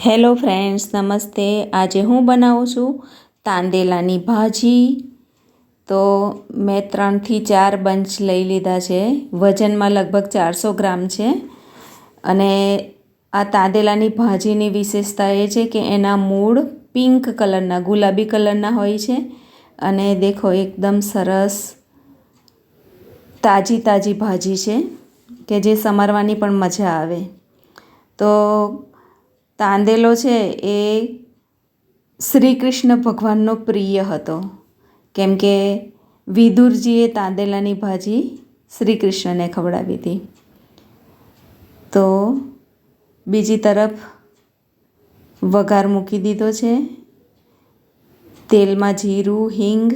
Hello friends, નમસ્તે. આજે હું બનાવું છું તાંદેલાની ભાજી. તો મેં 3થી 4 બંચ લઈ લીધા છે. વજનમાં લગભગ 400 ગ્રામ છે. અને આ તાંદેલાની ભાજીની વિશેષતા એ છે કે એના મૂળ પિંક કલરના, ગુલાબી કલરના હોય છે. અને દેખો, એકદમ સરસ તાજી તાજી ભાજી છે કે જે સમારવાની પણ મજા આવે. તો તાંદેલો છે એ શ્રી કૃષ્ણ ભગવાનનો પ્રિય હતો, કેમ કે વિદુરજીએ તાંદેલાની ભાજી શ્રી કૃષ્ણને ખવડાવી હતી. તો બીજી તરફ વઘાર મૂકી દીધો છે. તેલમાં જીરું, હિંગ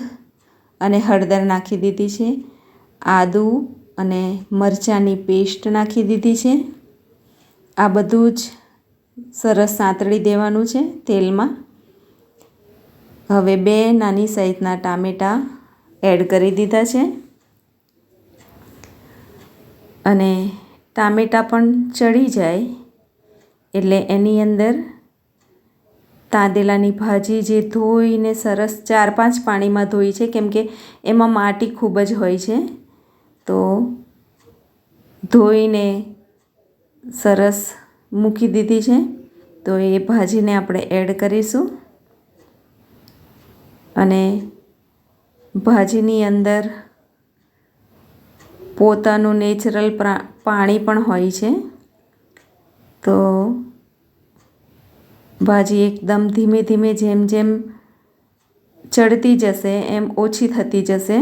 અને હળદર નાખી દીધી છે. આદું અને મરચાંની પેસ્ટ નાખી દીધી છે. આ બધું જ સરસ સાંતળી દેવાનું છે તેલમાં. હવે 2 નાની સાઈઝના ટામેટાં એડ કરી દીધા છે. અને ટામેટાં પણ ચડી જાય એટલે એની અંદર તાંદેલાની ભાજી જે ધોઈને સરસ 4-5 પાણીમાં ધોઈ છે, કેમ કે એમાં માટી ખૂબ જ હોય છે. તો ધોઈને સરસ મૂકી દીધી છે. તો એ ભાજીને આપણે એડ કરીશું. અને ભાજીની અંદર પોતાનું નેચરલ પાણી પણ હોય છે. તો ભાજી એકદમ ધીમે ધીમે જેમ જેમ ચડતી જશે એમ ઓછી થતી જશે.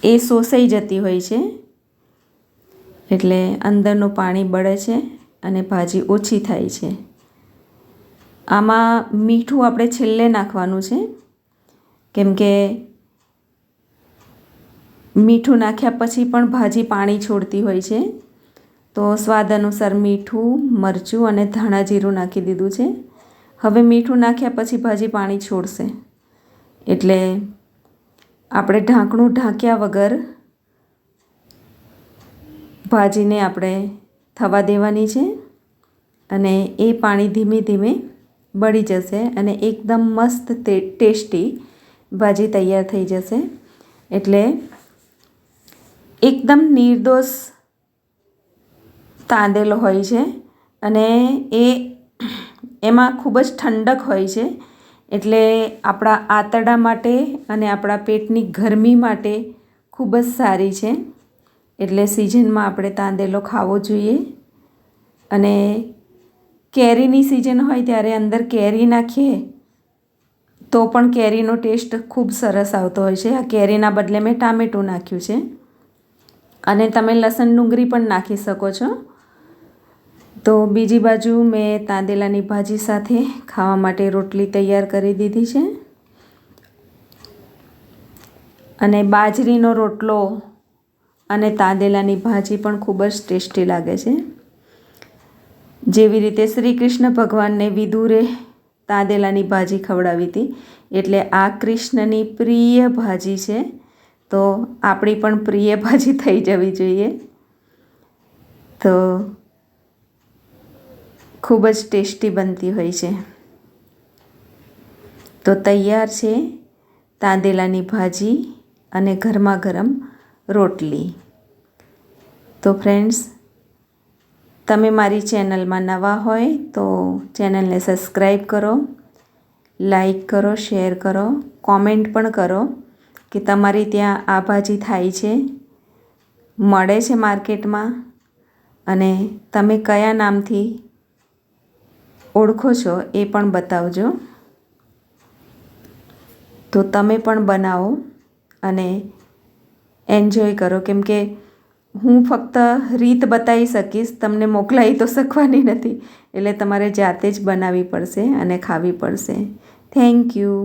એ શોષાઈ જતી હોય છે એટલે અંદરનું પાણી બળે છે અને ભાજી ઓછી થાય છે. આમાં મીઠું આપણે છેલ્લે નાખવાનું છે, કેમ કે મીઠું નાખ્યા પછી પણ ભાજી પાણી છોડતી હોય છે. તો સ્વાદ અનુસાર મીઠું, મરચું અને ધાણા જીરું નાખી દીધું છે. હવે મીઠું નાખ્યા પછી ભાજી પાણી છોડશે એટલે આપણે ઢાંકણું ઢાંક્યા વગર ભાજીને આપણે થવા દેવાની છે. અને એ પાણી ધીમે ધીમે બળી જશે અને એકદમ મસ્ત ટેસ્ટી ભાજી તૈયાર થઈ જશે. એટલે એકદમ નિર્દોષ તાંદેલો હોય છે અને એમાં ખૂબ જ ઠંડક હોય છે. એટલે આપણા આંતરડા માટે અને આપણા પેટની ગરમી માટે ખૂબ જ સારી છે. એટલે સિઝનમાં આપણે તાંદેલો ખાવો જોઈએ. અને કેરીની સિઝન હોય ત્યારે અંદર કેરી નાખીએ તો પણ કેરીનો ટેસ્ટ ખૂબ સરસ આવતો હોય છે. આ કેરીના બદલે મેં ટામેટું નાખ્યું છે. અને તમે લસણ ડુંગળી પણ નાખી શકો છો. તો બીજી બાજુ મેં તાંદેલાની ભાજી સાથે ખાવા માટે રોટલી તૈયાર કરી દીધી છે. અને બાજરીનો રોટલો અને તાંદેલાની ભાજી પણ ખૂબ જ ટેસ્ટી લાગે છે. જેવી રીતે શ્રી કૃષ્ણ ભગવાનને વિદુરે તાંદેલાની ભાજી ખવડાવી હતી, એટલે આ કૃષ્ણની પ્રિય ભાજી છે. તો આપણી પણ પ્રિય ભાજી થઈ જવી જોઈએ. તો ખૂબ જ ટેસ્ટી બનતી હોય છે. તો તૈયાર છે તાંદેલાની ભાજી અને ગરમા ગરમ રોટલી. તો ફ્રેન્ડ્સ, તમે મારી ચેનલમાં નવા હોય તો ચેનલને સબસ્ક્રાઈબ કરો, લાઈક કરો, શેર કરો, કોમેન્ટ પણ કરો કે તમારી ત્યાં આ ભાજી થાય છે, મળે છે માર્કેટમાં, અને તમે કયા નામથી ઓળખો છો એ પણ બતાવજો. તો તમે પણ બનાવો અને એન્જોય કરો, કેમ કે હું ફક્ત રીત બતાવી શકીશ, તમને મોકલાવી તો શકવાની નથી. એટલે તમારે જાતે જ બનાવવી પડશે અને ખાવી પડશે. Thank you.